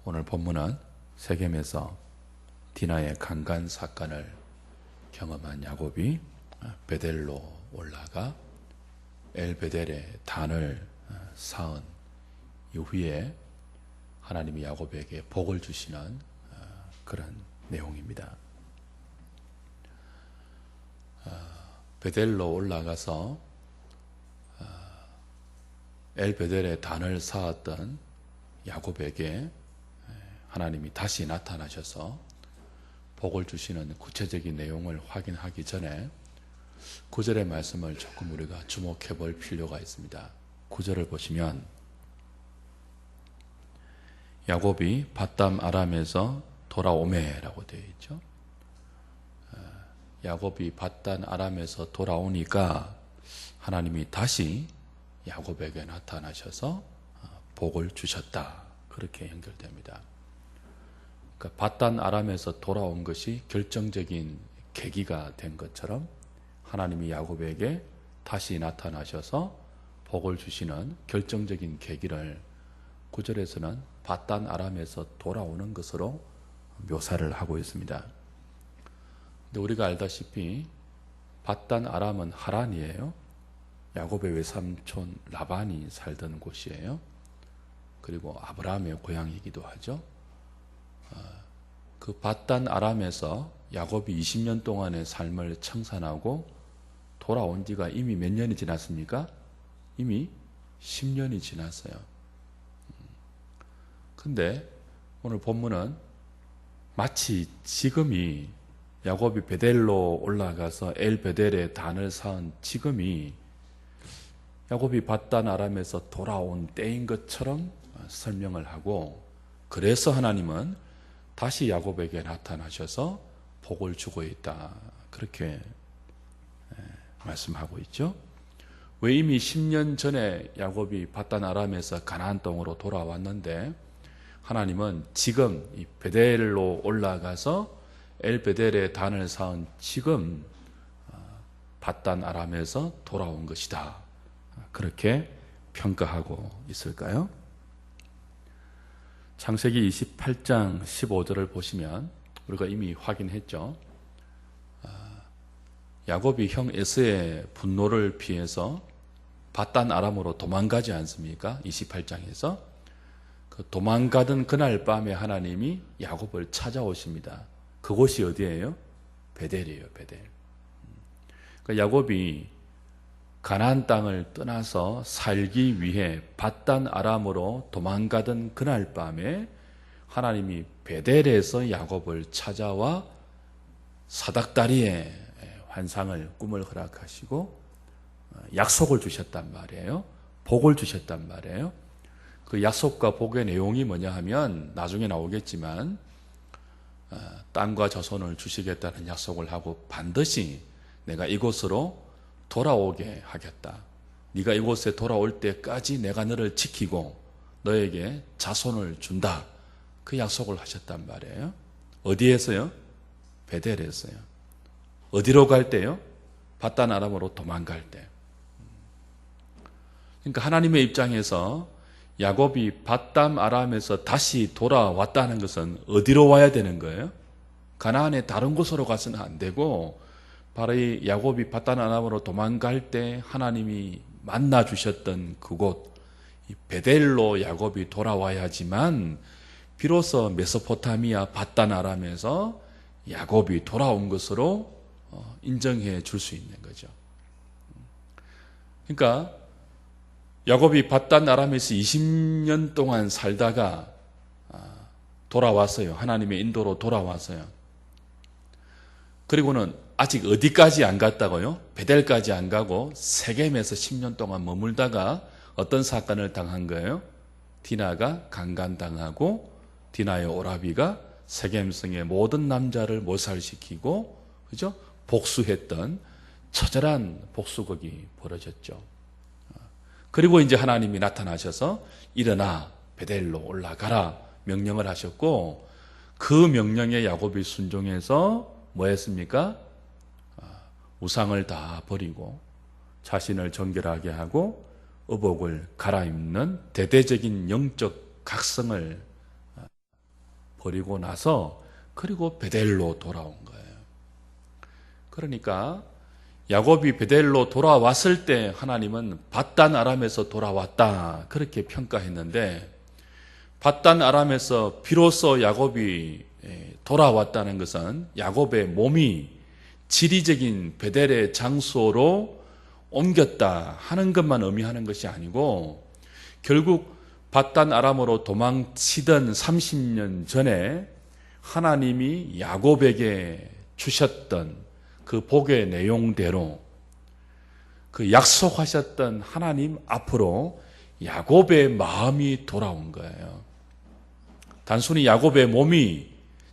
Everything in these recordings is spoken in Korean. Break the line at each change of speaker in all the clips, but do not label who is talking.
오늘 본문은 세겜에서 디나의 강간 사건을 경험한 야곱이 베델로 올라가 엘베델의 단을 쌓은 이후에 하나님이 야곱에게 복을 주시는 그런 내용입니다. 베델로 올라가서 엘베델의 단을 쌓았던 야곱에게 하나님이 다시 나타나셔서 복을 주시는 구체적인 내용을 확인하기 전에 9절의 말씀을 조금 우리가 주목해 볼 필요가 있습니다. 9절을 보시면 야곱이 밧담 아람에서 돌아오매라고 되어 있죠. 야곱이 밧담 아람에서 돌아오니까 하나님이 다시 야곱에게 나타나셔서 복을 주셨다. 그렇게 연결됩니다. 그러니까 밧담 아람에서 돌아온 것이 결정적인 계기가 된 것처럼 하나님이 야곱에게 다시 나타나셔서 복을 주시는 결정적인 계기를 9절에서는 밧담 아람에서 돌아오는 것으로 묘사를 하고 있습니다. 근데 우리가 알다시피 밧담 아람은 하란이에요. 야곱의 외삼촌 라반이 살던 곳이에요. 그리고 아브라함의 고향이기도 하죠. 그 밧담 아람에서 야곱이 20년 동안의 삶을 청산하고 돌아온 지가 이미 몇 년이 지났습니까? 이미 10년이 지났어요. 근데 오늘 본문은 마치 지금이 야곱이 베델로 올라가서 엘베델의 단을 쌓은 지금이 야곱이 밧담 아람에서 돌아온 때인 것처럼 설명을 하고, 그래서 하나님은 다시 야곱에게 나타나셔서 복을 주고 있다. 그렇게 말씀하고 있죠. 왜 이미 10년 전에 야곱이 밧담 아람에서 가나안 땅으로 돌아왔는데 하나님은 지금 이 베델로 올라가서 엘베델의 단을 쌓은 지금 밧담 아람에서 돌아온 것이다. 그렇게 평가하고 있을까요? 창세기 28장 15절을 보시면 우리가 이미 확인했죠. 야곱이 형 에서의 분노를 피해서 밧담 아람으로 도망가지 않습니까? 28장에서 그 도망가던 그날 밤에 하나님이 야곱을 찾아오십니다. 그곳이 어디예요? 베델이에요. 베델. 그러니까 야곱이 가나안 땅을 떠나서 살기 위해 밧담 아람으로 도망가던 그날 밤에 하나님이 베델에서 야곱을 찾아와 사닥다리의 환상을, 꿈을 허락하시고 약속을 주셨단 말이에요. 복을 주셨단 말이에요. 그 약속과 복의 내용이 뭐냐 하면 나중에 나오겠지만 땅과 자손을 주시겠다는 약속을 하고 반드시 내가 이곳으로 돌아오게 하겠다. 네가 이곳에 돌아올 때까지 내가 너를 지키고 너에게 자손을 준다. 그 약속을 하셨단 말이에요. 어디에서요? 베델에서요. 어디로 갈 때요? 밧담 아람으로 도망갈 때. 그러니까 하나님의 입장에서 야곱이 밧담 아람에서 다시 돌아왔다는 것은 어디로 와야 되는 거예요? 가나안의 다른 곳으로 가서는 안 되고 바로 이 야곱이 밧담 아람으로 도망갈 때 하나님이 만나 주셨던 그곳 이 베델로 야곱이 돌아와야지만 비로소 메소포타미아 밧담 아람에서 야곱이 돌아온 것으로 인정해 줄 수 있는 거죠. 그러니까 야곱이 밧담 아람에서 20년 동안 살다가 돌아왔어요. 하나님의 인도로 돌아왔어요. 그리고는 아직 어디까지 안 갔다고요? 베델까지 안 가고 세겜에서 10년 동안 머물다가 어떤 사건을 당한 거예요? 디나가 강간당하고 디나의 오라비가 세겜성의 모든 남자를 몰살시키고, 그죠? 복수했던 처절한 복수극이 벌어졌죠. 그리고 이제 하나님이 나타나셔서 일어나 베델로 올라가라 명령을 하셨고, 그 명령에 야곱이 순종해서 뭐 했습니까? 우상을 다 버리고 자신을 정결하게 하고 의복을 갈아입는 대대적인 영적 각성을 버리고 나서 그리고 베델로 돌아온 거예요. 그러니까 야곱이 베델로 돌아왔을 때 하나님은 밧단 아람에서 돌아왔다 그렇게 평가했는데, 밧단 아람에서 비로소 야곱이 돌아왔다는 것은 야곱의 몸이 지리적인 베델의 장소로 옮겼다 하는 것만 의미하는 것이 아니고, 결국 밧단 아람으로 도망치던 30년 전에 하나님이 야곱에게 주셨던 그 복의 내용대로 그 약속하셨던 하나님 앞으로 야곱의 마음이 돌아온 거예요. 단순히 야곱의 몸이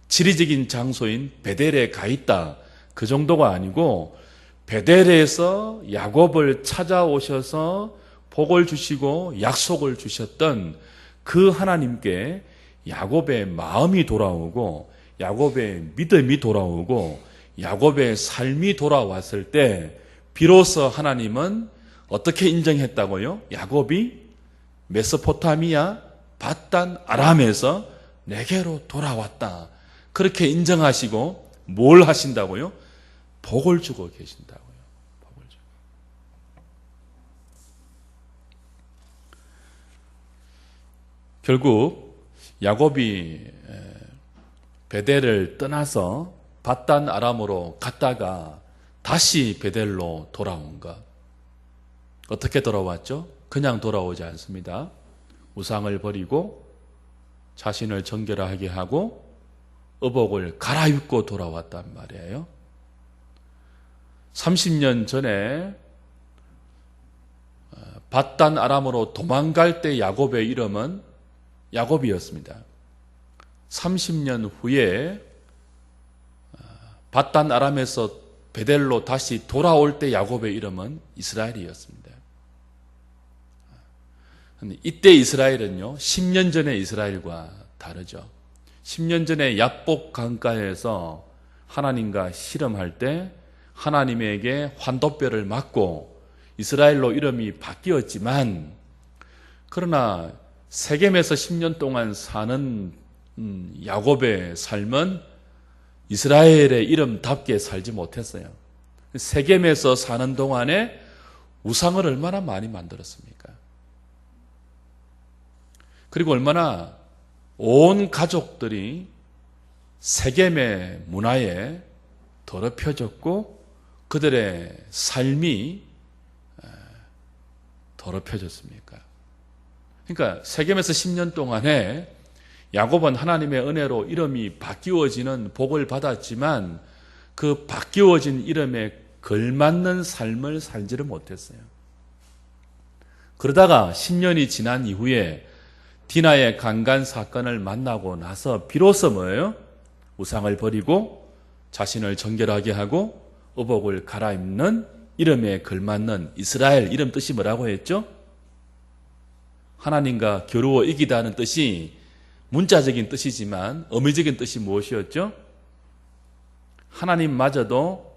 지리적인 장소인 베델에 가 있다 그 정도가 아니고, 베델에서 야곱을 찾아오셔서 복을 주시고 약속을 주셨던 그 하나님께 야곱의 마음이 돌아오고 야곱의 믿음이 돌아오고 야곱의 삶이 돌아왔을 때 비로소 하나님은 어떻게 인정했다고요? 야곱이 메소포타미아 밧단 아람에서 내게로 돌아왔다. 그렇게 인정하시고 뭘 하신다고요? 복을 주고 계신다고요. 복을 주고. 결국 야곱이 베델을 떠나서 밧단 아람으로 갔다가 다시 베델로 돌아온 것. 어떻게 돌아왔죠? 그냥 돌아오지 않습니다. 우상을 버리고 자신을 정결하게 하고 의복을 갈아입고 돌아왔단 말이에요. 30년 전에 밧단 아람으로 도망갈 때 야곱의 이름은 야곱이었습니다. 30년 후에 밧단 아람에서 베델로 다시 돌아올 때 야곱의 이름은 이스라엘이었습니다. 이때 이스라엘은요, 10년 전의 이스라엘과 다르죠. 10년 전에 야복 강가에서 하나님과 씨름할 때 하나님에게 환도뼈를 맞고 이스라엘로 이름이 바뀌었지만, 그러나 세겜에서 10년 동안 사는 야곱의 삶은 이스라엘의 이름답게 살지 못했어요. 세겜에서 사는 동안에 우상을 얼마나 많이 만들었습니까? 그리고 얼마나 온 가족들이 세겜의 문화에 더럽혀졌고 그들의 삶이 더럽혀졌습니까? 그러니까 세겜에서 10년 동안에 야곱은 하나님의 은혜로 이름이 바뀌어지는 복을 받았지만 그 바뀌어진 이름에 걸맞는 삶을 살지를 못했어요. 그러다가 10년이 지난 이후에 디나의 강간 사건을 만나고 나서 비로소 뭐예요? 우상을 버리고 자신을 정결하게 하고 의복을 갈아입는 이름에 걸맞는 이스라엘, 이름 뜻이 뭐라고 했죠? 하나님과 겨루어 이기다는 뜻이 문자적인 뜻이지만 의미적인 뜻이 무엇이었죠? 하나님마저도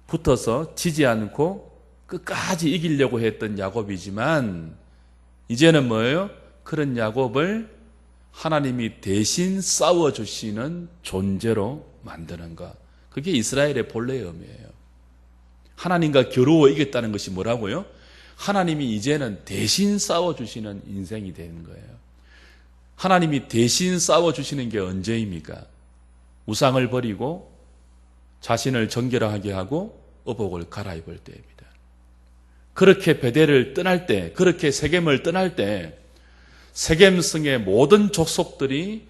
붙어서 지지 않고 끝까지 이기려고 했던 야곱이지만 이제는 뭐예요? 그런 야곱을 하나님이 대신 싸워주시는 존재로 만드는 것. 그게 이스라엘의 본래의 의미예요. 하나님과 겨루어 이겼다는 것이 뭐라고요? 하나님이 이제는 대신 싸워주시는 인생이 되는 거예요. 하나님이 대신 싸워주시는 게 언제입니까? 우상을 버리고 자신을 정결하게 하고 의복을 갈아입을 때입니다. 그렇게 베델을 떠날 때, 그렇게 세겜을 떠날 때 세겜성의 모든 족속들이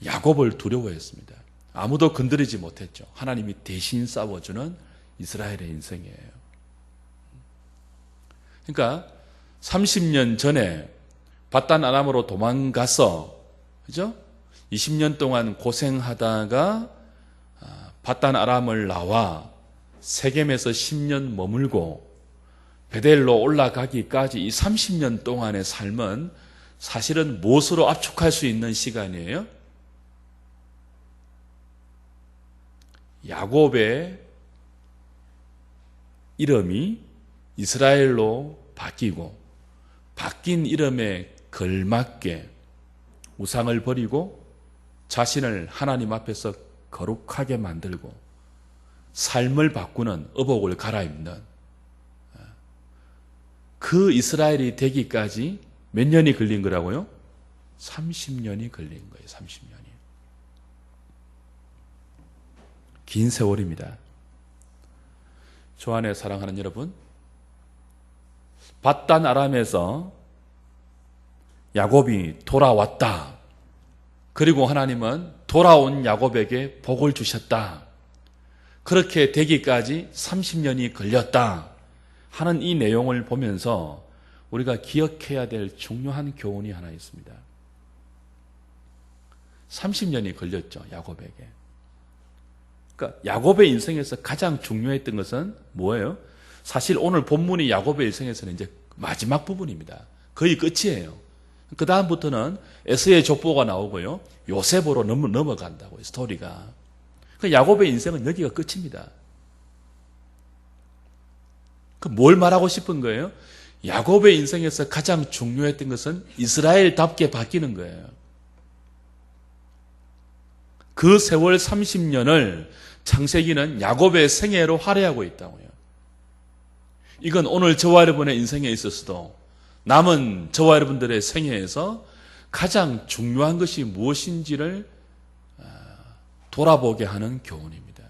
야곱을 두려워했습니다. 아무도 건드리지 못했죠. 하나님이 대신 싸워주는 이스라엘의 인생이에요. 그러니까 30년 전에 밧단 아람으로 도망가서, 그죠? 20년 동안 고생하다가 밧단 아람을 나와 세겜에서 10년 머물고 베델로 올라가기까지 이 30년 동안의 삶은 사실은 무엇으로 압축할 수 있는 시간이에요? 야곱의 이름이 이스라엘로 바뀌고 바뀐 이름에 걸맞게 우상을 버리고 자신을 하나님 앞에서 거룩하게 만들고 삶을 바꾸는 의복을 갈아입는 그 이스라엘이 되기까지 몇 년이 걸린 거라고요? 30년이 걸린 거예요. 30년이. 긴 세월입니다. 주 안에 사랑하는 여러분, 밧단 아람에서 야곱이 돌아왔다. 그리고 하나님은 돌아온 야곱에게 복을 주셨다. 그렇게 되기까지 30년이 걸렸다 하는 이 내용을 보면서 우리가 기억해야 될 중요한 교훈이 하나 있습니다. 30년이 걸렸죠, 야곱에게. 그러니까 야곱의 인생에서 가장 중요했던 것은 뭐예요? 사실 오늘 본문이 야곱의 일생에서는 이제 마지막 부분입니다. 거의 끝이에요. 그 다음부터는 에서의 족보가 나오고요, 요셉으로 넘어간다고요, 스토리가. 그러니까 야곱의 인생은 여기가 끝입니다. 뭘 말하고 싶은 거예요? 야곱의 인생에서 가장 중요했던 것은 이스라엘답게 바뀌는 거예요. 그 세월 30년을 창세기는 야곱의 생애로 할애하고 있다고요. 이건 오늘 저와 여러분의 인생에 있어서도 남은 저와 여러분들의 생애에서 가장 중요한 것이 무엇인지를 돌아보게 하는 교훈입니다.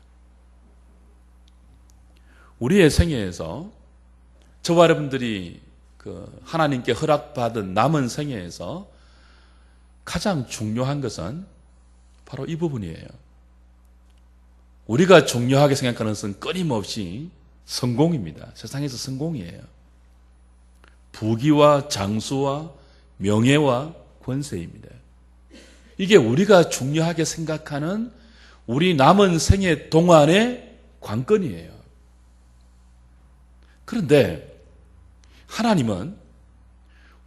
우리의 생애에서 저와 여러분들이 하나님께 허락받은 남은 생애에서 가장 중요한 것은 바로 이 부분이에요. 우리가 중요하게 생각하는 것은 끊임없이 성공입니다. 세상에서 성공이에요. 부귀와 장수와 명예와 권세입니다. 이게 우리가 중요하게 생각하는 우리 남은 생애 동안의 관건이에요. 그런데 하나님은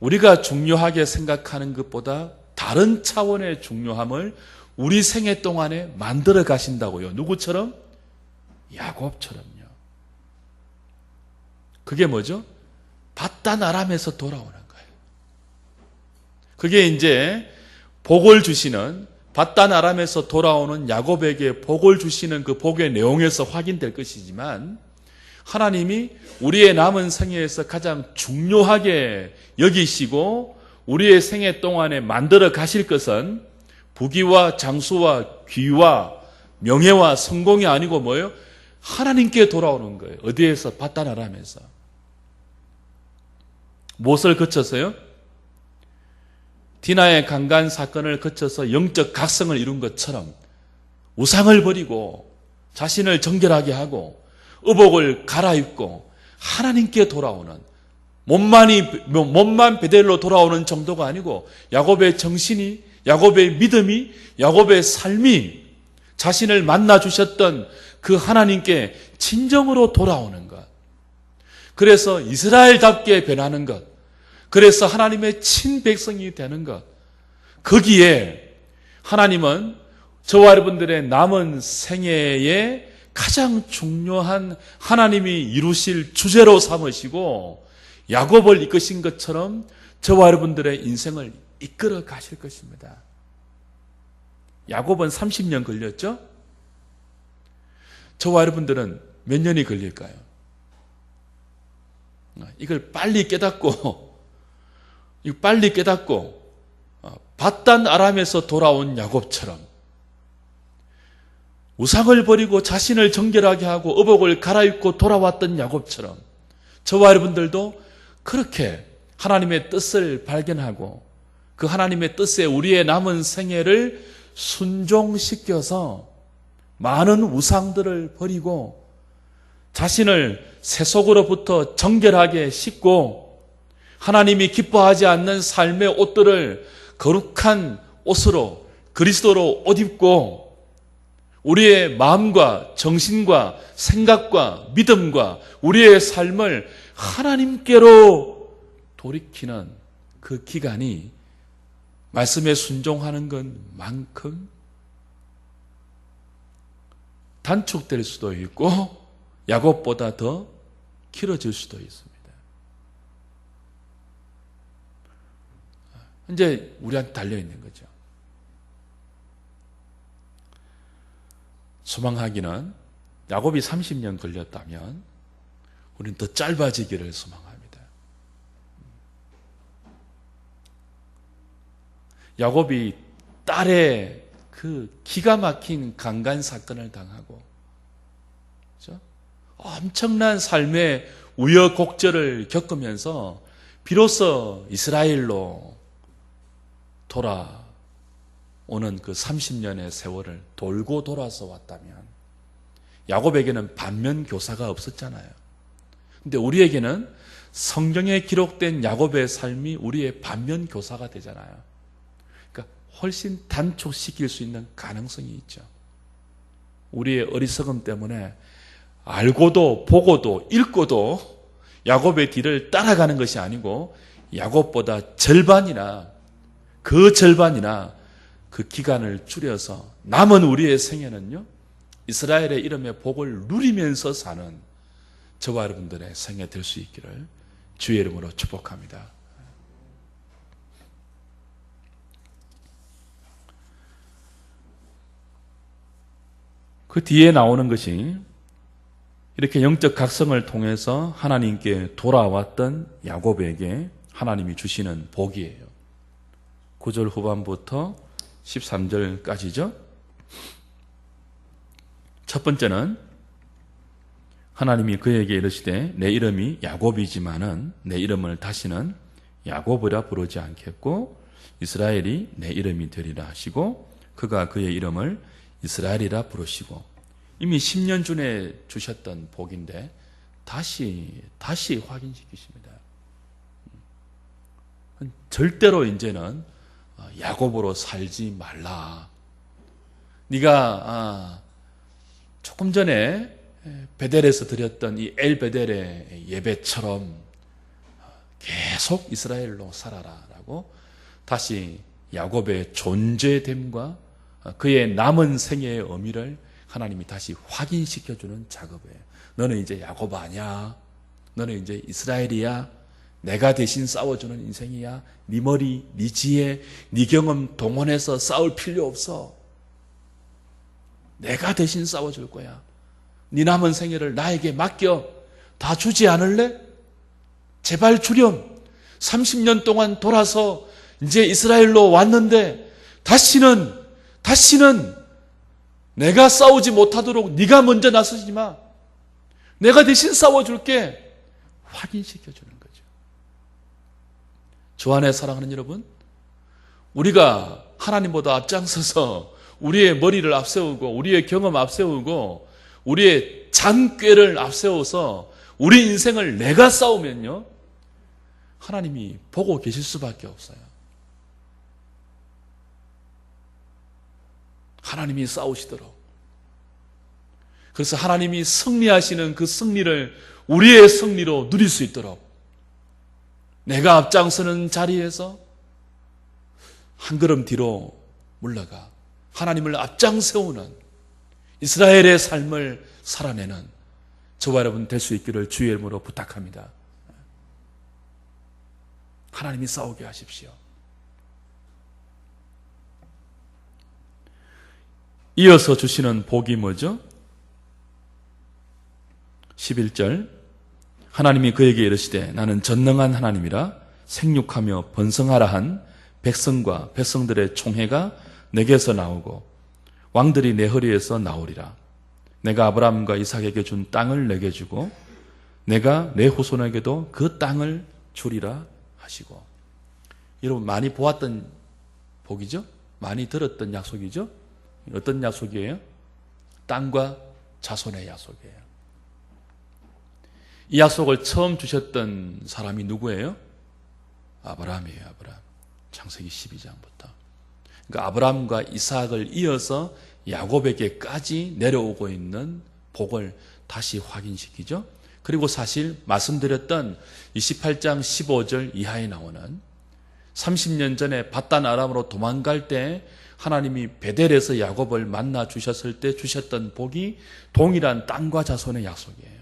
우리가 중요하게 생각하는 것보다 다른 차원의 중요함을 우리 생애 동안에 만들어 가신다고요. 누구처럼? 야곱처럼요. 그게 뭐죠? 밧단 아람에서 돌아오는 거예요. 그게 이제 복을 주시는, 밧단 아람에서 돌아오는 야곱에게 복을 주시는 그 복의 내용에서 확인될 것이지만, 하나님이 우리의 남은 생애에서 가장 중요하게 여기시고 우리의 생애 동안에 만들어 가실 것은 부귀와 장수와 귀와 명예와 성공이 아니고 뭐예요? 하나님께 돌아오는 거예요. 어디에서? 밧단 아람에서. 무엇을 거쳐서요? 디나의 강간 사건을 거쳐서 영적 각성을 이룬 것처럼 우상을 버리고 자신을 정결하게 하고 의복을 갈아입고 하나님께 돌아오는, 몸만 베델로 돌아오는 정도가 아니고 야곱의 정신이, 야곱의 믿음이, 야곱의 삶이 자신을 만나 주셨던 그 하나님께 진정으로 돌아오는 것. 그래서 이스라엘답게 변하는 것. 그래서 하나님의 친백성이 되는 것. 거기에 하나님은 저와 여러분들의 남은 생애에 가장 중요한 하나님이 이루실 주제로 삼으시고 야곱을 이끄신 것처럼 저와 여러분들의 인생을 이끌어 가실 것입니다. 야곱은 30년 걸렸죠? 저와 여러분들은 몇 년이 걸릴까요? 이걸 빨리 깨닫고 밧단 아람에서 돌아온 야곱처럼 우상을 버리고 자신을 정결하게 하고 의복을 갈아입고 돌아왔던 야곱처럼 저와 여러분들도 그렇게 하나님의 뜻을 발견하고 그 하나님의 뜻에 우리의 남은 생애를 순종시켜서 많은 우상들을 버리고 자신을 세속으로부터 정결하게 씻고 하나님이 기뻐하지 않는 삶의 옷들을 거룩한 옷으로 그리스도로 옷 입고 우리의 마음과 정신과 생각과 믿음과 우리의 삶을 하나님께로 돌이키는 그 기간이 말씀에 순종하는 것만큼 단축될 수도 있고 야곱보다 더 길어질 수도 있습니다. 이제 우리한테 달려있는 거죠. 소망하기는 야곱이 30년 걸렸다면 우리는 더 짧아지기를 소망합니다. 야곱이 딸의 그 기가 막힌 강간 사건을 당하고, 그렇죠? 엄청난 삶의 우여곡절을 겪으면서 비로소 이스라엘로 돌아오는 그 30년의 세월을 돌고 돌아서 왔다면 야곱에게는 반면교사가 없었잖아요. 근데 우리에게는 성경에 기록된 야곱의 삶이 우리의 반면교사가 되잖아요. 그러니까 훨씬 단축시킬 수 있는 가능성이 있죠. 우리의 어리석음 때문에 알고도 보고도 읽고도 야곱의 뒤를 따라가는 것이 아니고 야곱보다 절반이나 그 기간을 줄여서 남은 우리의 생애는요, 이스라엘의 이름의 복을 누리면서 사는 저와 여러분들의 생애 될 수 있기를 주의 이름으로 축복합니다. 그 뒤에 나오는 것이 이렇게 영적 각성을 통해서 하나님께 돌아왔던 야곱에게 하나님이 주시는 복이에요. 9절 후반부터 13절까지죠. 첫 번째는 하나님이 그에게 이르시되 내 이름이 야곱이지만은 내 이름을 다시는 야곱이라 부르지 않겠고 이스라엘이 내 이름이 되리라 하시고 그가 그의 이름을 이스라엘이라 부르시고, 이미 10년 전에 주셨던 복인데 다시 확인시키십니다. 절대로 이제는 야곱으로 살지 말라. 네가 조금 전에 베델에서 드렸던 이 엘베델의 예배처럼 계속 이스라엘로 살아라라고 다시 야곱의 존재됨과 그의 남은 생애의 의미를 하나님이 다시 확인시켜주는 작업이에요. 너는 이제 야곱 아니야. 너는 이제 이스라엘이야. 내가 대신 싸워주는 인생이야. 네 머리, 네 지혜, 네 경험 동원해서 싸울 필요 없어. 내가 대신 싸워줄 거야. 네 남은 생애를 나에게 맡겨. 다 주지 않을래? 제발 주렴. 30년 동안 돌아서 이제 이스라엘로 왔는데 다시는 내가 싸우지 못하도록 네가 먼저 나서지 마. 내가 대신 싸워줄게. 확인시켜주는 거죠. 주 안에 사랑하는 여러분, 우리가 하나님보다 앞장서서 우리의 머리를 앞세우고 우리의 경험 앞세우고 우리의 잔꾀를 앞세워서 우리 인생을 내가 싸우면요, 하나님이 보고 계실 수밖에 없어요. 하나님이 싸우시도록. 그래서 하나님이 승리하시는 그 승리를 우리의 승리로 누릴 수 있도록 내가 앞장서는 자리에서 한 걸음 뒤로 물러가 하나님을 앞장세우는 이스라엘의 삶을 살아내는 저와 여러분 될 수 있기를 주의 이름으로 부탁합니다. 하나님이 싸우게 하십시오. 이어서 주시는 복이 뭐죠? 11절 하나님이 그에게 이르시되 나는 전능한 하나님이라 생육하며 번성하라 한 백성과 백성들의 총회가 내게서 나오고 왕들이 내 허리에서 나오리라. 내가 아브라함과 이삭에게 준 땅을 내게 주고 내가 내 후손에게도 그 땅을 주리라 하시고. 여러분 많이 보았던 복이죠? 많이 들었던 약속이죠? 어떤 약속이에요? 땅과 자손의 약속이에요. 이 약속을 처음 주셨던 사람이 누구예요? 아브라함이에요. 아브라함. 창세기 12장부터. 그러니까 아브라함과 이삭을 이어서 야곱에게까지 내려오고 있는 복을 다시 확인시키죠. 그리고 사실 말씀드렸던 28장 15절 이하에 나오는 30년 전에 밧단 아람으로 도망갈 때 하나님이 베델에서 야곱을 만나 주셨을 때 주셨던 복이 동일한 땅과 자손의 약속이에요.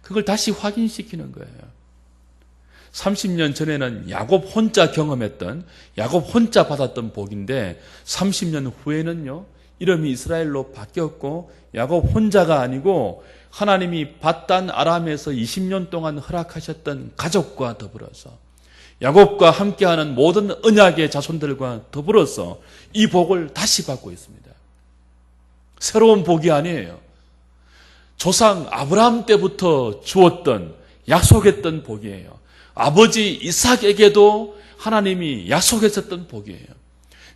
그걸 다시 확인시키는 거예요. 30년 전에는 야곱 혼자 경험했던, 야곱 혼자 받았던 복인데 30년 후에는요, 이름이 이스라엘로 바뀌었고 야곱 혼자가 아니고 하나님이 밧단 아람에서 20년 동안 허락하셨던 가족과 더불어서 야곱과 함께하는 모든 언약의 자손들과 더불어서 이 복을 다시 받고 있습니다. 새로운 복이 아니에요. 조상 아브라함 때부터 주었던 약속했던 복이에요. 아버지 이삭에게도 하나님이 약속했었던 복이에요.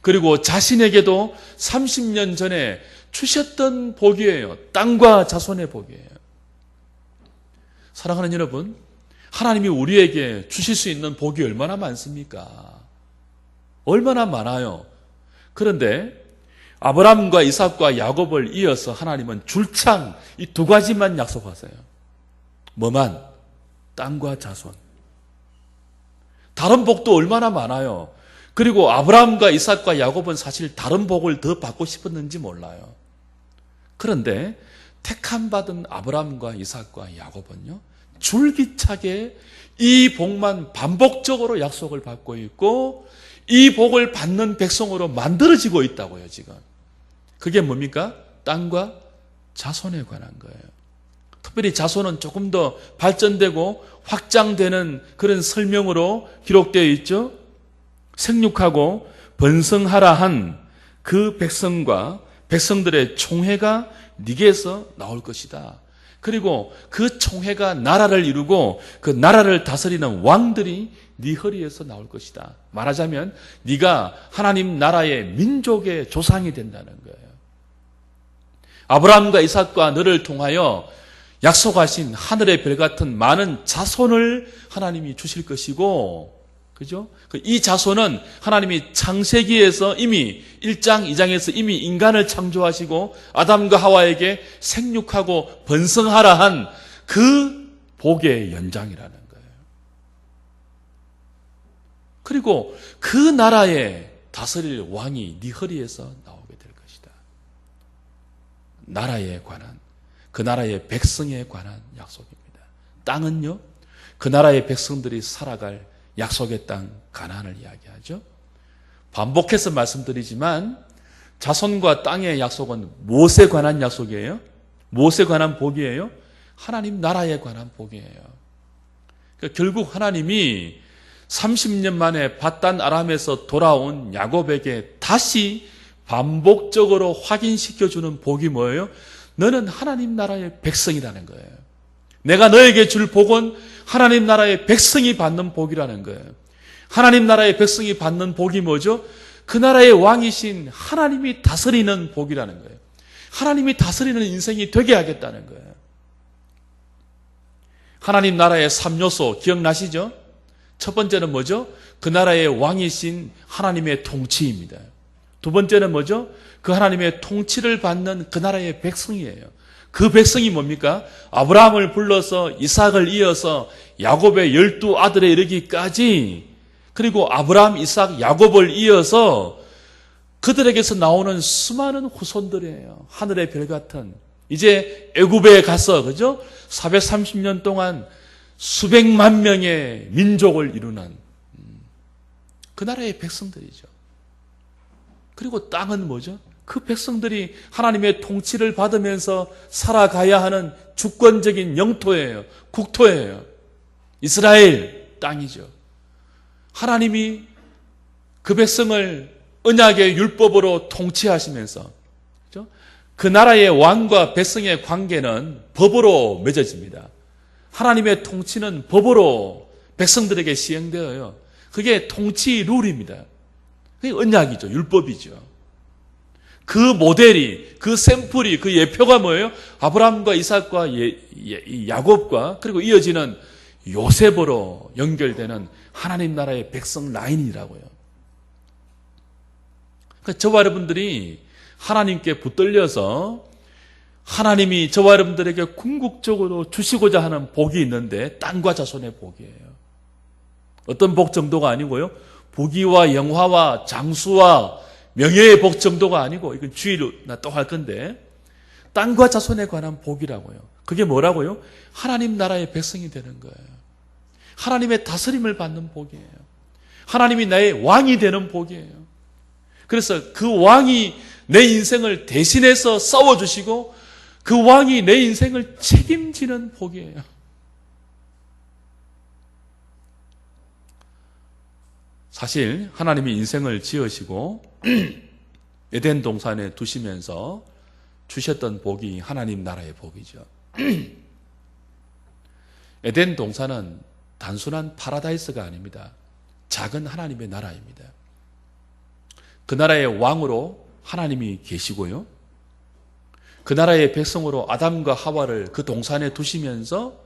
그리고 자신에게도 30년 전에 주셨던 복이에요. 땅과 자손의 복이에요. 사랑하는 여러분, 하나님이 우리에게 주실 수 있는 복이 얼마나 많습니까? 얼마나 많아요. 그런데 아브라함과 이삭과 야곱을 이어서 하나님은 줄창 이 두 가지만 약속하세요. 뭐만? 땅과 자손. 다른 복도 얼마나 많아요. 그리고 아브라함과 이삭과 야곱은 사실 다른 복을 더 받고 싶었는지 몰라요. 그런데 택함받은 아브라함과 이삭과 야곱은요, 줄기차게 이 복만 반복적으로 약속을 받고 있고 이 복을 받는 백성으로 만들어지고 있다고요, 지금. 그게 뭡니까? 땅과 자손에 관한 거예요. 특별히 자손은 조금 더 발전되고 확장되는 그런 설명으로 기록되어 있죠. 생육하고 번성하라 한 그 백성과 백성들의 총회가 네게서 나올 것이다. 그리고 그 총회가 나라를 이루고 그 나라를 다스리는 왕들이 네 허리에서 나올 것이다. 말하자면 네가 하나님 나라의 민족의 조상이 된다는 거예요. 아브라함과 이삭과 너를 통하여 약속하신 하늘의 별 같은 많은 자손을 하나님이 주실 것이고, 그죠? 이 자손은 하나님이 창세기에서 이미 1장, 2장에서 이미 인간을 창조하시고 아담과 하와에게 생육하고 번성하라 한 그 복의 연장이라는 거예요. 그리고 그 나라에 다스릴 왕이 네 허리에서 나오게 될 것이다. 나라에 관한, 그 나라의 백성에 관한 약속입니다. 땅은요, 그 나라의 백성들이 살아갈 약속의 땅 가나안을 이야기하죠. 반복해서 말씀드리지만 자손과 땅의 약속은 무엇에 관한 약속이에요? 무엇에 관한 복이에요? 하나님 나라에 관한 복이에요. 그러니까 결국 하나님이 30년 만에 밧단 아람에서 돌아온 야곱에게 다시 반복적으로 확인시켜주는 복이 뭐예요? 너는 하나님 나라의 백성이라는 거예요. 내가 너에게 줄 복은 하나님 나라의 백성이 받는 복이라는 거예요. 하나님 나라의 백성이 받는 복이 뭐죠? 그 나라의 왕이신 하나님이 다스리는 복이라는 거예요. 하나님이 다스리는 인생이 되게 하겠다는 거예요. 하나님 나라의 3요소 기억나시죠? 첫 번째는 뭐죠? 그 나라의 왕이신 하나님의 통치입니다. 두 번째는 뭐죠? 그 하나님의 통치를 받는 그 나라의 백성이에요. 그 백성이 뭡니까? 아브라함을 불러서 이삭을 이어서 야곱의 12아들에 이르기까지, 그리고 아브라함, 이삭, 야곱을 이어서 그들에게서 나오는 수많은 후손들이에요. 하늘의 별 같은. 이제 애굽에 가서, 그죠? 430년 동안 수백만 명의 민족을 이루는 그 나라의 백성들이죠. 그리고 땅은 뭐죠? 그 백성들이 하나님의 통치를 받으면서 살아가야 하는 주권적인 영토예요. 국토예요. 이스라엘 땅이죠. 하나님이 그 백성을 언약의 율법으로 통치하시면서, 그렇죠? 그 나라의 왕과 백성의 관계는 법으로 맺어집니다. 하나님의 통치는 법으로 백성들에게 시행되어요. 그게 통치 룰입니다. 그게 언약이죠. 율법이죠. 그 모델이, 그 샘플이, 그 예표가 뭐예요? 아브라함과 이삭과 야곱과 그리고 이어지는 요셉으로 연결되는 하나님 나라의 백성 라인이라고요. 그러니까 저와 여러분들이 하나님께 붙들려서 하나님이 저와 여러분들에게 궁극적으로 주시고자 하는 복이 있는데 땅과 자손의 복이에요. 어떤 복 정도가 아니고요. 부귀와 영화와 장수와 명예의 복 정도가 아니고, 이건 주의로 나 또 할 건데, 땅과 자손에 관한 복이라고요. 그게 뭐라고요? 하나님 나라의 백성이 되는 거예요. 하나님의 다스림을 받는 복이에요. 하나님이 나의 왕이 되는 복이에요. 그래서 그 왕이 내 인생을 대신해서 싸워주시고 그 왕이 내 인생을 책임지는 복이에요. 사실 하나님이 인생을 지으시고 에덴 동산에 두시면서 주셨던 복이 하나님 나라의 복이죠. 에덴 동산은 단순한 파라다이스가 아닙니다. 작은 하나님의 나라입니다. 그 나라의 왕으로 하나님이 계시고요. 그 나라의 백성으로 아담과 하와를 그 동산에 두시면서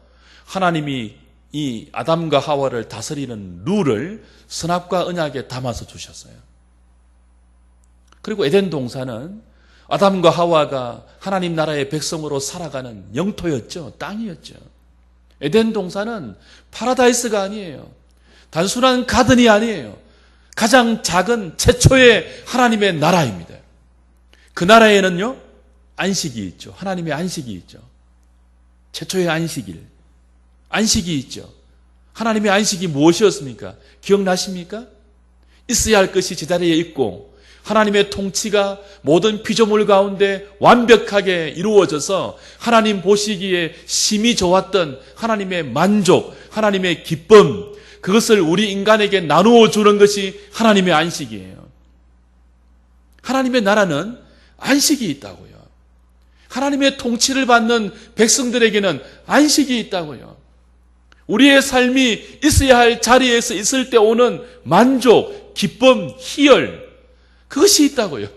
하나님이 이 아담과 하와를 다스리는 룰을 선악과 언약에 담아서 주셨어요. 그리고 에덴 동산은 아담과 하와가 하나님 나라의 백성으로 살아가는 영토였죠. 땅이었죠. 에덴 동산은 파라다이스가 아니에요. 단순한 가든이 아니에요. 가장 작은 최초의 하나님의 나라입니다. 그 나라에는요, 안식이 있죠. 하나님의 안식이 있죠. 최초의 안식일. 안식이 있죠. 하나님의 안식이 무엇이었습니까? 기억나십니까? 있어야 할 것이 제자리에 있고 하나님의 통치가 모든 피조물 가운데 완벽하게 이루어져서 하나님 보시기에 심히 좋았던 하나님의 만족, 하나님의 기쁨, 그것을 우리 인간에게 나누어 주는 것이 하나님의 안식이에요. 하나님의 나라는 안식이 있다고요. 하나님의 통치를 받는 백성들에게는 안식이 있다고요. 우리의 삶이 있어야 할 자리에서 있을 때 오는 만족, 기쁨, 희열, 그것이 있다고요.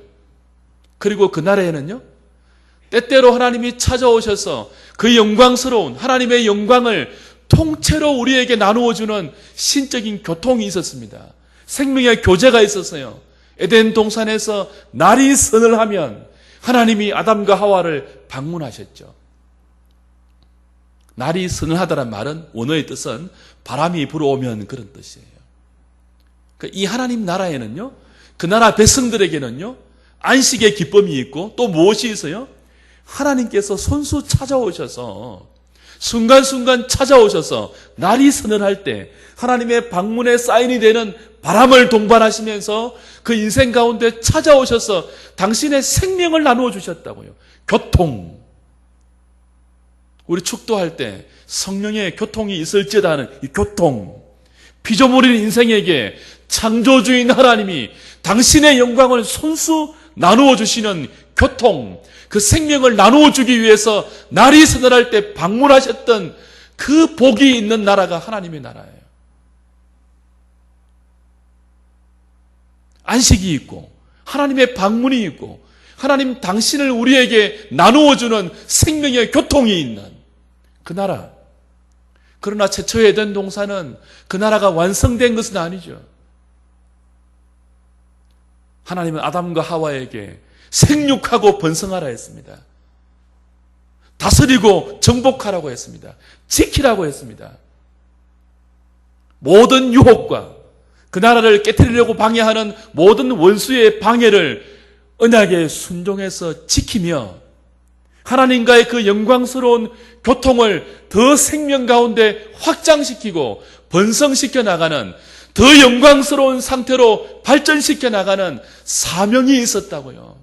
그리고 그 나라에는요, 때때로 하나님이 찾아오셔서 그 영광스러운 하나님의 영광을 통째로 우리에게 나누어주는 신적인 교통이 있었습니다. 생명의 교제가 있었어요. 에덴 동산에서 날이 선을 하면 하나님이 아담과 하와를 방문하셨죠. 날이 선을 하다란 말은 원어의 뜻은 바람이 불어오면 그런 뜻이에요. 이 하나님 나라에는요, 그 나라 백성들에게는요, 안식의 기쁨이 있고 또 무엇이 있어요? 하나님께서 손수 찾아오셔서 순간순간 찾아오셔서 날이 선을 할 때 하나님의 방문의 사인이 되는 바람을 동반하시면서 그 인생 가운데 찾아오셔서 당신의 생명을 나누어 주셨다고요. 교통. 우리 축도할 때 성령의 교통이 있을지어다 하는 이 교통. 피조물인 인생에게 창조주인 하나님이 당신의 영광을 손수 나누어 주시는 교통. 그 생명을 나누어 주기 위해서 날이 서늘할 때 방문하셨던 그 복이 있는 나라가 하나님의 나라예요. 안식이 있고 하나님의 방문이 있고 하나님 당신을 우리에게 나누어 주는 생명의 교통이 있는 그 나라. 그러나 최초의 에덴 동산은 그 나라가 완성된 것은 아니죠. 하나님은 아담과 하와에게 생육하고 번성하라 했습니다. 다스리고 정복하라고 했습니다. 지키라고 했습니다. 모든 유혹과 그 나라를 깨뜨리려고 방해하는 모든 원수의 방해를 언약에 순종해서 지키며 하나님과의 그 영광스러운 교통을 더 생명 가운데 확장시키고 번성시켜 나가는 더 영광스러운 상태로 발전시켜 나가는 사명이 있었다고요.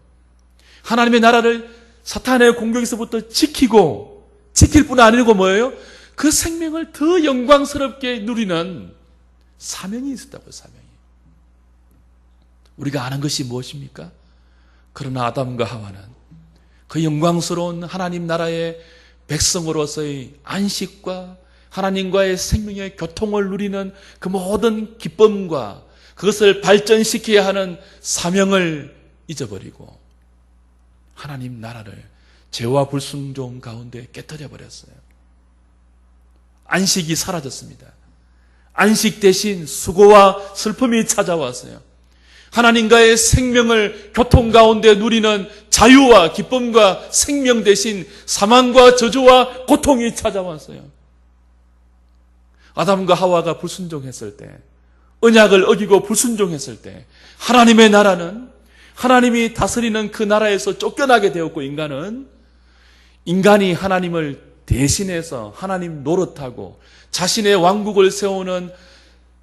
하나님의 나라를 사탄의 공격에서부터 지키고 지킬 뿐 아니고 뭐예요? 그 생명을 더 영광스럽게 누리는 사명이 있었다고요. 사명이. 우리가 아는 것이 무엇입니까? 그러나 아담과 하와는 그 영광스러운 하나님 나라의 백성으로서의 안식과 하나님과의 생명의 교통을 누리는 그 모든 기쁨과 그것을 발전시켜야 하는 사명을 잊어버리고 하나님 나라를 죄와 불순종 가운데 깨뜨려 버렸어요. 안식이 사라졌습니다. 안식 대신 수고와 슬픔이 찾아왔어요. 하나님과의 생명을 교통 가운데 누리는 자유와 기쁨과 생명 대신 사망과 저주와 고통이 찾아왔어요. 아담과 하와가 불순종했을 때, 언약을 어기고 불순종했을 때 하나님의 나라는 하나님이 다스리는 그 나라에서 쫓겨나게 되었고 인간이 하나님을 대신해서 하나님 노릇하고 자신의 왕국을 세우는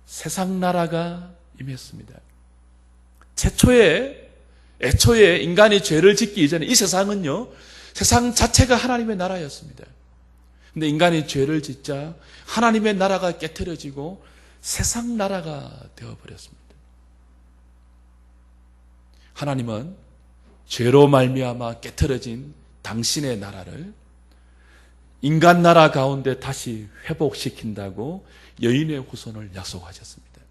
세상 나라가 임했습니다. 최초의 애초에 인간이 죄를 짓기 이전에 이 세상은요, 세상 자체가 하나님의 나라였습니다. 근데 인간이 죄를 짓자 하나님의 나라가 깨트려지고 세상 나라가 되어버렸습니다. 하나님은 죄로 말미암아 깨트려진 당신의 나라를 인간 나라 가운데 다시 회복시킨다고 여인의 후손을 약속하셨습니다.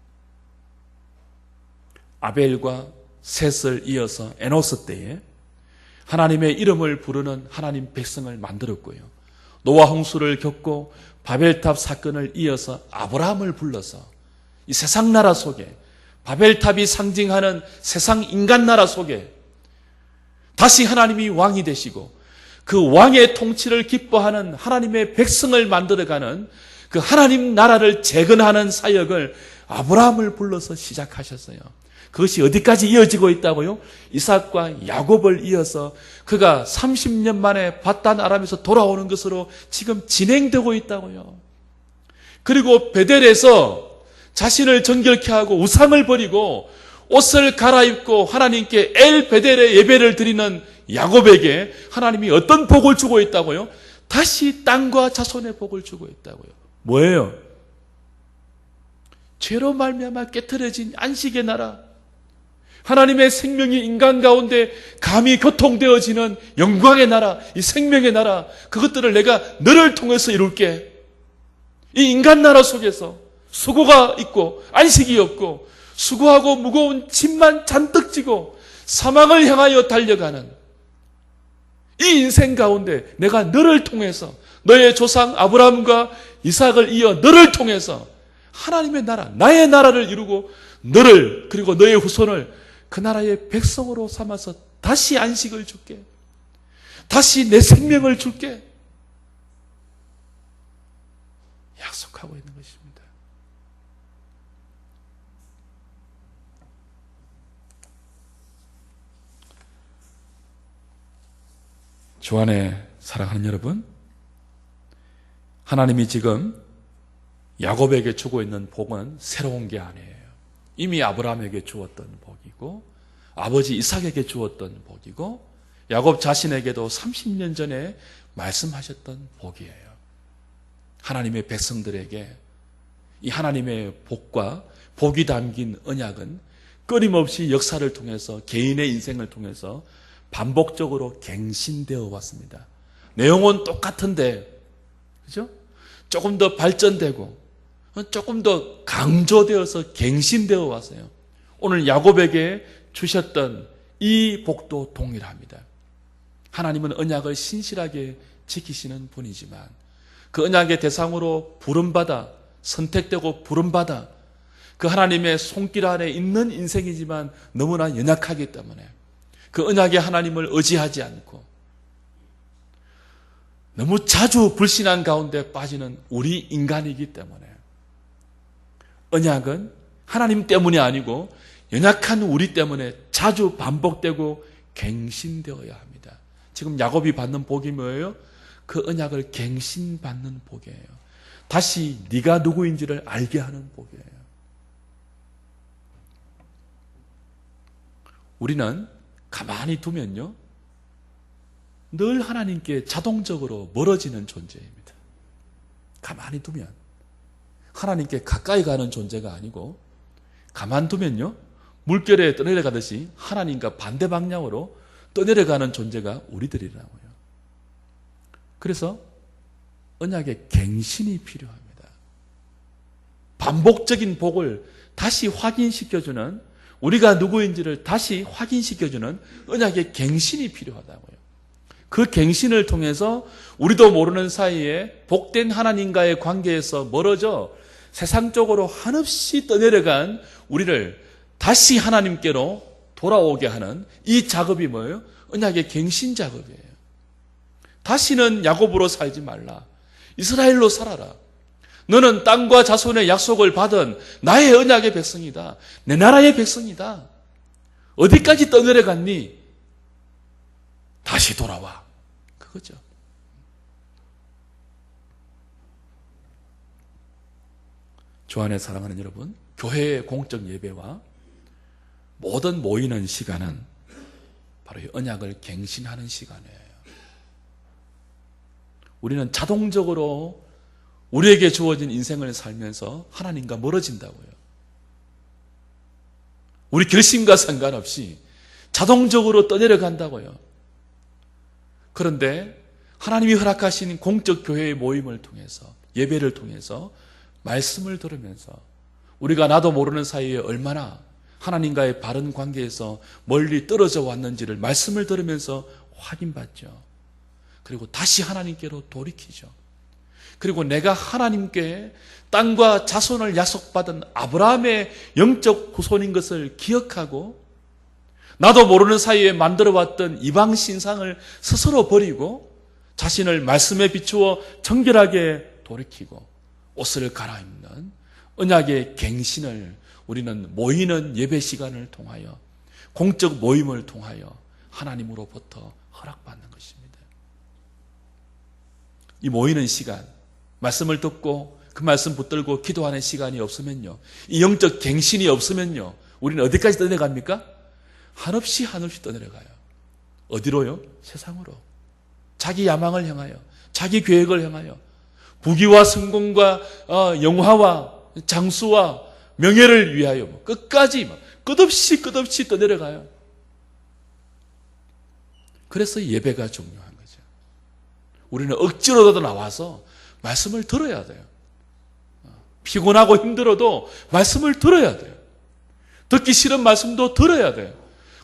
아벨과 셋을 이어서 에노스 때에 하나님의 이름을 부르는 하나님 백성을 만들었고요. 노아 홍수를 겪고 바벨탑 사건을 이어서 아브라함을 불러서 이 세상 나라 속에, 바벨탑이 상징하는 세상 인간 나라 속에 다시 하나님이 왕이 되시고 그 왕의 통치를 기뻐하는 하나님의 백성을 만들어가는 그 하나님 나라를 재건하는 사역을 아브라함을 불러서 시작하셨어요. 그것이 어디까지 이어지고 있다고요? 이삭과 야곱을 이어서 그가 30년 만에 바단 아람에서 돌아오는 것으로 지금 진행되고 있다고요. 그리고 베델에서 자신을 정결케 하고 우상을 버리고 옷을 갈아입고 하나님께 엘 베델의 예배를 드리는 야곱에게 하나님이 어떤 복을 주고 있다고요? 다시 땅과 자손의 복을 주고 있다고요. 뭐예요? 죄로 말미암아 깨트려진 안식의 나라, 하나님의 생명이 인간 가운데 감히 교통되어지는 영광의 나라, 이 생명의 나라, 그것들을 내가 너를 통해서 이룰게. 이 인간 나라 속에서 수고가 있고 안식이 없고 수고하고 무거운 짐만 잔뜩 지고 사망을 향하여 달려가는 이 인생 가운데 내가 너를 통해서, 너의 조상 아브라함과 이삭을 이어 너를 통해서 하나님의 나라, 나의 나라를 이루고 너를, 그리고 너의 후손을 그 나라의 백성으로 삼아서 다시 안식을 줄게. 다시 내 생명을 줄게. 약속하고 있는 것입니다. 주 안에 사랑하는 여러분, 하나님이 지금 야곱에게 주고 있는 복은 새로운 게 아니에요. 이미 아브라함에게 주었던 복이고 아버지 이삭에게 주었던 복이고 야곱 자신에게도 30년 전에 말씀하셨던 복이에요. 하나님의 백성들에게 이 하나님의 복과 복이 담긴 언약은 끊임없이 역사를 통해서, 개인의 인생을 통해서 반복적으로 갱신되어 왔습니다. 내용은 똑같은데, 그죠? 조금 더 발전되고 조금 더 강조되어서 갱신되어 왔어요. 오늘 야곱에게 주셨던 이 복도 동일합니다. 하나님은 언약을 신실하게 지키시는 분이지만 그 언약의 대상으로 부름받아, 선택되고 부름받아 그 하나님의 손길 아래 있는 인생이지만 너무나 연약하기 때문에 그 언약의 하나님을 의지하지 않고 너무 자주 불신한 가운데 빠지는 우리 인간이기 때문에 언약은 하나님 때문이 아니고 연약한 우리 때문에 자주 반복되고 갱신되어야 합니다. 지금 야곱이 받는 복이 뭐예요? 그 언약을 갱신받는 복이에요. 다시 네가 누구인지를 알게 하는 복이에요. 우리는 가만히 두면요, 늘 하나님께 자동적으로 멀어지는 존재입니다. 가만히 두면 하나님께 가까이 가는 존재가 아니고, 가만두면요 물결에 떠내려가듯이 하나님과 반대 방향으로 떠내려가는 존재가 우리들이라고요. 그래서 언약의 갱신이 필요합니다. 반복적인 복을 다시 확인시켜주는, 우리가 누구인지를 다시 확인시켜주는 언약의 갱신이 필요하다고요. 그 갱신을 통해서 우리도 모르는 사이에 복된 하나님과의 관계에서 멀어져 세상 쪽으로 한없이 떠내려간 우리를 다시 하나님께로 돌아오게 하는 이 작업이 뭐예요? 언약의 갱신 작업이에요. 다시는 야곱으로 살지 말라. 이스라엘로 살아라. 너는 땅과 자손의 약속을 받은 나의 언약의 백성이다. 내 나라의 백성이다. 어디까지 떠내려갔니? 다시 돌아와. 그거죠. 주 안에 사랑하는 여러분, 교회의 공적 예배와 모든 모이는 시간은 바로 이 언약을 갱신하는 시간이에요. 우리는 자동적으로 우리에게 주어진 인생을 살면서 하나님과 멀어진다고요. 우리 결심과 상관없이 자동적으로 떠내려간다고요. 그런데 하나님이 허락하신 공적 교회의 모임을 통해서, 예배를 통해서 말씀을 들으면서 우리가 나도 모르는 사이에 얼마나 하나님과의 바른 관계에서 멀리 떨어져 왔는지를 말씀을 들으면서 확인받죠. 그리고 다시 하나님께로 돌이키죠. 그리고 내가 하나님께 땅과 자손을 약속받은 아브라함의 영적 후손인 것을 기억하고 나도 모르는 사이에 만들어왔던 이방 신상을 스스로 버리고 자신을 말씀에 비추어 정결하게 돌이키고 옷을 갈아입는 언약의 갱신을 우리는 모이는 예배 시간을 통하여, 공적 모임을 통하여 하나님으로부터 허락받는 것입니다. 이 모이는 시간, 말씀을 듣고 그 말씀 붙들고 기도하는 시간이 없으면요, 이 영적 갱신이 없으면요, 우리는 어디까지 떠내려갑니까? 한없이 떠내려가요. 어디로요? 세상으로. 자기 야망을 향하여, 자기 계획을 향하여, 부귀와 성공과 영화와 장수와 명예를 위하여 끝까지 끝없이 떠내려가요. 그래서 예배가 중요한 거죠. 우리는 억지로라도 나와서 말씀을 들어야 돼요. 피곤하고 힘들어도 말씀을 들어야 돼요. 듣기 싫은 말씀도 들어야 돼요.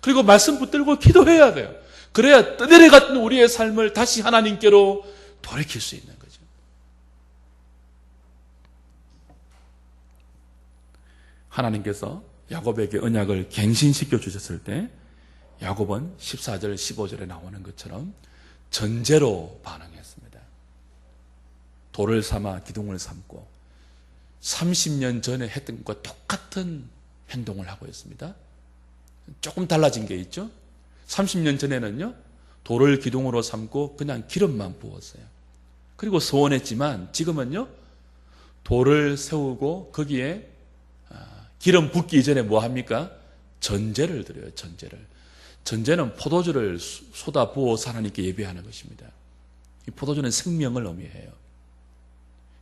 그리고 말씀 붙들고 기도해야 돼요. 그래야 떠내려갔던 우리의 삶을 다시 하나님께로 돌이킬 수 있는 거죠. 하나님께서 야곱에게 언약을 갱신시켜 주셨을 때 야곱은 14절, 15절에 나오는 것처럼 전제로 반응했습니다. 돌을 삼아 기둥을 삼고 30년 전에 했던 것과 똑같은 행동을 하고 있습니다. 조금 달라진 게 있죠. 30년 전에는요, 돌을 기둥으로 삼고 그냥 기름만 부었어요. 그리고 소원했지만 지금은요, 돌을 세우고 거기에 기름 붓기 이전에 뭐 합니까? 전제를 드려요. 전제는 포도주를 쏟아 부어서 하나님께 예배하는 것입니다. 이 포도주는 생명을 의미해요.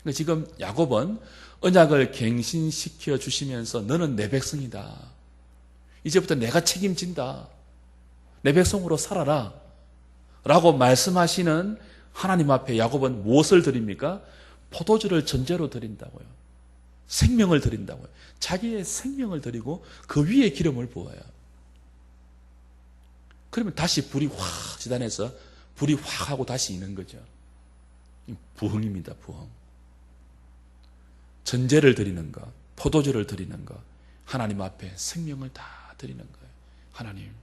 그러니까 지금 야곱은 언약을 갱신시켜 주시면서 너는 내 백성이다. 이제부터 내가 책임진다. 내 백성으로 살아라. 라고 말씀하시는 하나님 앞에 야곱은 무엇을 드립니까? 포도주를 전제로 드린다고요. 생명을 드린다고요. 자기의 생명을 드리고 그 위에 기름을 부어요. 그러면 다시 불이 확 지단해서 불이 확 하고 다시 있는 거죠. 부흥입니다. 부흥. 전제를 드리는 것, 포도주를 드리는 것, 하나님 앞에 생명을 다 드리는 거예요. 하나님,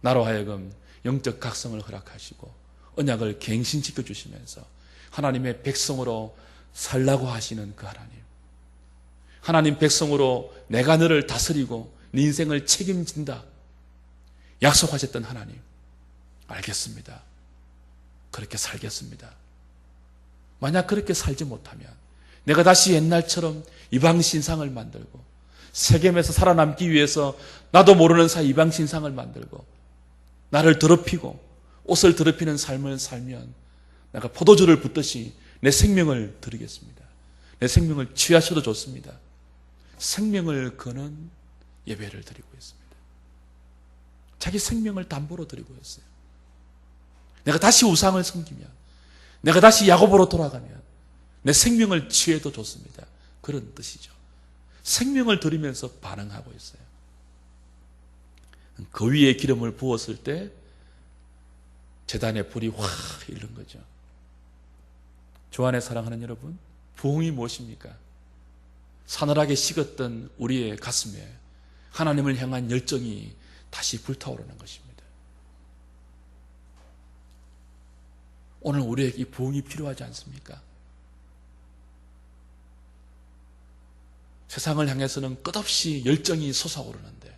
나로 하여금 영적 각성을 허락하시고 언약을 갱신시켜 주시면서 하나님의 백성으로 살라고 하시는 그 하나님, 하나님 백성으로 내가 너를 다스리고 네 인생을 책임진다 약속하셨던 하나님, 알겠습니다. 그렇게 살겠습니다. 만약 그렇게 살지 못하면 내가 다시 옛날처럼 이방 신상을 만들고 세겜에서 살아남기 위해서 나도 모르는 사이 이방 신상을 만들고 나를 더럽히고 옷을 더럽히는 삶을 살면 내가 포도주를 붓듯이 내 생명을 드리겠습니다. 내 생명을 취하셔도 좋습니다. 생명을 거는 예배를 드리고 있습니다. 자기 생명을 담보로 드리고 있어요. 내가 다시 우상을 섬기면, 내가 다시 야곱으로 돌아가면 내 생명을 취해도 좋습니다. 그런 뜻이죠. 생명을 드리면서 반응하고 있어요. 그 위에 기름을 부었을 때 제단에 불이 확 일른 거죠. 주 안에 사랑하는 여러분, 부흥이 무엇입니까? 사늘하게 식었던 우리의 가슴에 하나님을 향한 열정이 다시 불타오르는 것입니다. 오늘 우리에게 이 부흥이 필요하지 않습니까? 세상을 향해서는 끝없이 열정이 솟아오르는데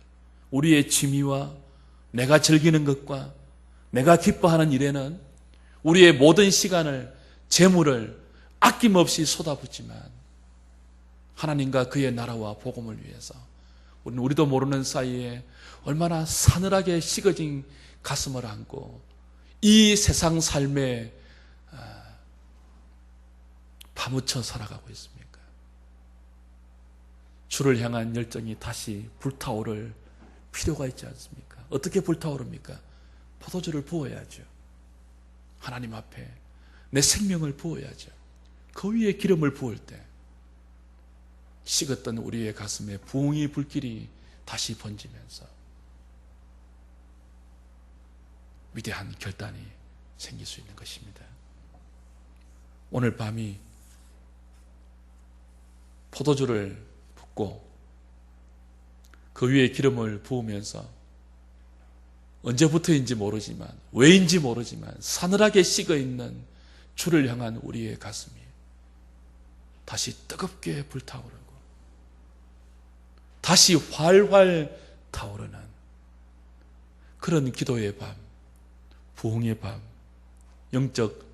우리의 취미와 내가 즐기는 것과 내가 기뻐하는 일에는 우리의 모든 시간을, 재물을 아낌없이 쏟아붓지만 하나님과 그의 나라와 복음을 위해서 우리도 모르는 사이에 얼마나 사늘하게 식어진 가슴을 안고 이 세상 삶에 파묻혀 살아가고 있습니까? 주를 향한 열정이 다시 불타오를 필요가 있지 않습니까? 어떻게 불타오릅니까? 포도주를 부어야죠. 하나님 앞에 내 생명을 부어야죠. 그 위에 기름을 부을 때 식었던 우리의 가슴에 부흥의 불길이 다시 번지면서 위대한 결단이 생길 수 있는 것입니다. 오늘 밤이 포도주를 붓고 그 위에 기름을 부으면서 언제부터인지 모르지만 왜인지 모르지만 사늘하게 식어있는 주를 향한 우리의 가슴이 다시 뜨겁게 불타오르고 다시 활활 타오르는 그런 기도의 밤, 부흥의 밤, 영적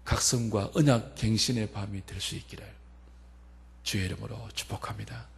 각성과 언약 갱신의 밤이 될 수 있기를 주의 이름으로 축복합니다.